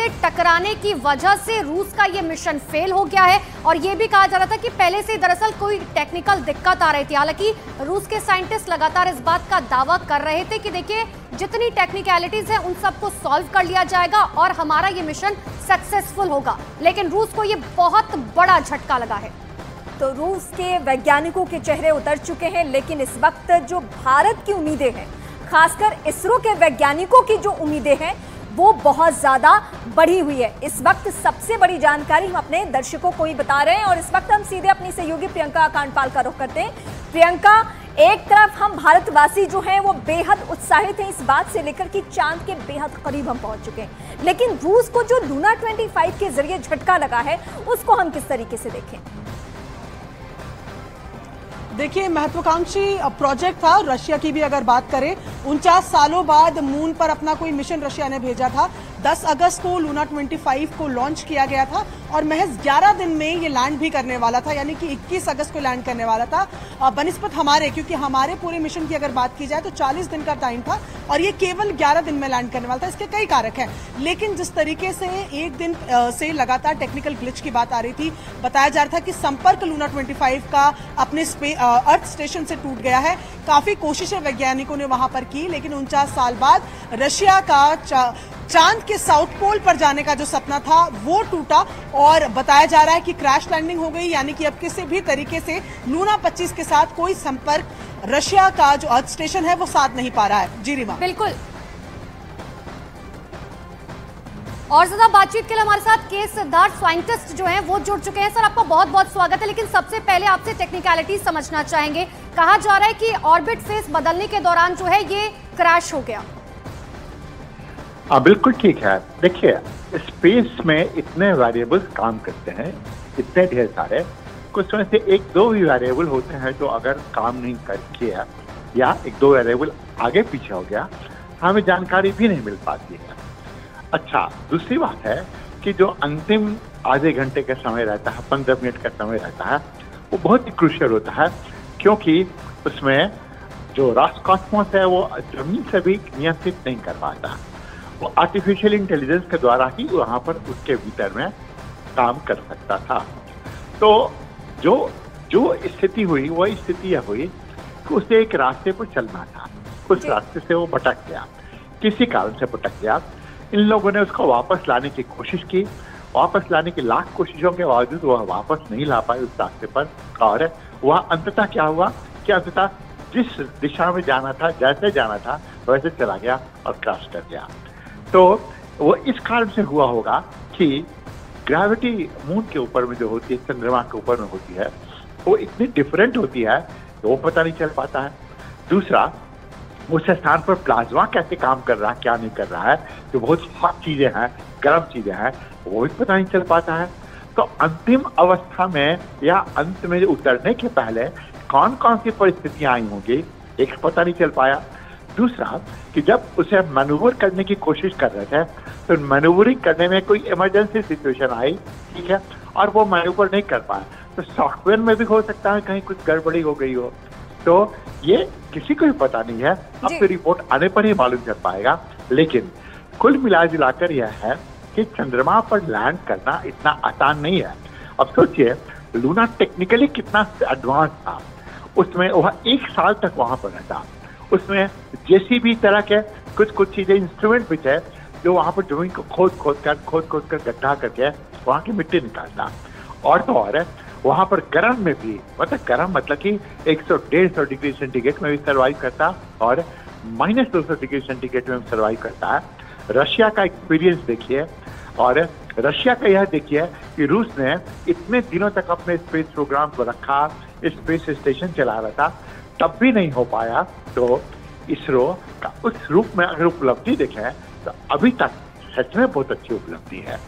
से टकराने की वजह से रूस का ये मिशन फेल हो गया है। और ये भी कहा जा रहा था कि पहले से दरअसल कोई टेक्निकल दिक्कत आ रही थी। हालांकि रूस के साइंटिस्ट लगातार इस बात का दावा कर रहे थे कि देखिए जितनी टेक्निकलिटीज है उन सबको सॉल्व कर लिया जाएगा और हमारा ये मिशन सक्सेसफुल होगा। लेकिन रूस को ये बहुत बड़ा झटका लगा है। तो रूस के वैज्ञानिकों के चेहरे उतर चुके हैं, लेकिन इस वक्त जो भारत की उम्मीदें हैं, खासकर इसरो के वैज्ञानिकों की जो उम्मीदें हैं वो बहुत ज्यादा बढ़ी हुई है। इस वक्त सबसे बड़ी जानकारी हम अपने दर्शकों को ही बता रहे हैं और इस वक्त हम सीधे अपनी सहयोगी प्रियंका कांडपाल का रुख करते हैं। प्रियंका, एक तरफ हम भारतवासी जो हैं वो बेहद उत्साहित हैं इस बात से लेकर कि चांद के बेहद करीब हम पहुंच चुके हैं, लेकिन रूस को जो लूना 25 के जरिए झटका लगा है उसको हम किस तरीके से देखें? देखिए, महत्वाकांक्षी प्रोजेक्ट था। रशिया की भी अगर बात करें, 49 सालों बाद मून पर अपना कोई मिशन रशिया ने भेजा था। 10 अगस्त को लूना 25 को लॉन्च किया गया था और महज 11 दिन में ये लैंड भी करने वाला था, यानी कि 21 अगस्त को लैंड करने वाला था बनिस्बत हमारे, क्योंकि हमारे पूरे मिशन की अगर बात की जाए तो 40 दिन का टाइम था और ये केवल 11 दिन में लैंड करने वाला था। इसके कई कारक हैं, लेकिन जिस तरीके से एक दिन से लगातार टेक्निकल ग्लिच की बात आ रही थी, बताया जा रहा था कि संपर्क लूना 25 का अपने अर्थ स्टेशन से टूट गया है। काफी कोशिशें वैज्ञानिकों ने वहां पर की, लेकिन 49 साल बाद रशिया का चांद के साउथ पोल पर जाने का जो सपना था वो टूटा और बताया जा रहा है कि क्रैश लैंडिंग हो गई, यानी कि अब किसी भी तरीके से लूना 25 के साथ कोई संपर्क रशिया का जो अर्थ स्टेशन है वो साथ नहीं पा रहा है। जी रीमा। बिल्कुल। और ज्यादा बातचीत के लिए हमारे साथ के सिद्धार्थ साइंटिस्ट जो हैं वो जुड़ चुके हैं। सर, आपका बहुत बहुत स्वागत है। लेकिन सबसे पहले आपसे टेक्निकलिटी समझना चाहेंगे। कहा जा रहा है कि ऑर्बिट फेस बदलने के दौरान जो है ये क्रैश हो गया। बिल्कुल ठीक है। देखिए, स्पेस में इतने वेरिएबल्स काम करते हैं, इतने ढेर सारे, कुछ में से एक दो भी वेरिएबल होते हैं जो अगर काम नहीं कर किया या एक दो वेरिएबल आगे पीछे हो गया, हमें जानकारी भी नहीं मिल पाती है। अच्छा, दूसरी बात है कि जो अंतिम आधे घंटे का समय रहता है, 15 मिनट का समय रहता है, वो बहुत ही क्रूशियल होता है, क्योंकि उसमें जो रॉसकॉस्मोस है वो जमीन से भी नियंत्रित नहीं कर पाता। वो आर्टिफिशियल इंटेलिजेंस के द्वारा ही वहाँ पर उसके भीतर में काम कर सकता था। तो जो स्थिति हुई वो स्थिति यह हुई कि उसे एक रास्ते पर चलना था, उस रास्ते से वो भटक गया, किसी कारण से भटक गया। इन लोगों ने उसको वापस लाने की कोशिश की, वापस लाने की लाख कोशिशों के बावजूद वह वापस नहीं ला पाए उस रास्ते पर, और वह अंततः क्या हुआ कि अंततः जिस दिशा में जाना था, जैसे जाना था वैसे चला गया और क्रैश कर गया। तो वो इस कारण से हुआ होगा कि ग्रेविटी मून के ऊपर में जो होती है, चंद्रमा के ऊपर में होती है, वो इतनी डिफरेंट होती है कि वो पता नहीं चल पाता है। दूसरा, उस स्थान पर प्लाज्मा कैसे काम कर रहा है, क्या नहीं कर रहा है, जो बहुत हॉट चीजें हैं, गर्म चीजें हैं, वो भी पता नहीं चल पाता है। तो अंतिम अवस्था में या अंत में उतरने के पहले कौन कौन सी परिस्थितियां आई होंगी, एक पता नहीं चल पाया। दूसरा कि जब उसे मैनूवर करने की कोशिश कर रहे थे तो मैनूवरिंग करने में कोई इमरजेंसी सिचुएशन आई, ठीक है, और वो मैनूवर नहीं कर पाया, तो सॉफ्टवेयर में भी हो सकता है कहीं कुछ गड़बड़ी हो गई हो। तो ये किसी को भी पता नहीं है, अब तो रिपोर्ट आने पर ही मालूम चल पाएगा। लेकिन कुल मिला जुलाकर यह है कि चंद्रमा पर लैंड करना इतना आसान नहीं है। अब सोचिए, लूना टेक्निकली कितना एडवांस था, उसमें वह 1 साल तक वहां पर रहता, उसमें जेसीबी तरह के कुछ चीजें, इंस्ट्रूमेंट भी थे जो वहां पर जमीन को खोद खोद कर गड्ढा करके वहां की मिट्टी निकालता। और तो और वहां पर गर्म में भी, मतलब कि 100-150 डिग्री सेंटीग्रेड में भी सर्वाइव करता और -200 डिग्री सेंटीग्रेड में भी सर्वाइव करता है। रशिया का एक्सपीरियंस देखिए, और रशिया का यह देखिए कि रूस ने इतने दिनों तक अपने स्पेस प्रोग्राम को रखा, स्पेस स्टेशन चला रहा था, तब भी नहीं हो पाया। तो इसरो का उस रूप में अगर उपलब्धि देखें तो अभी तक सच में बहुत अच्छी उपलब्धि है।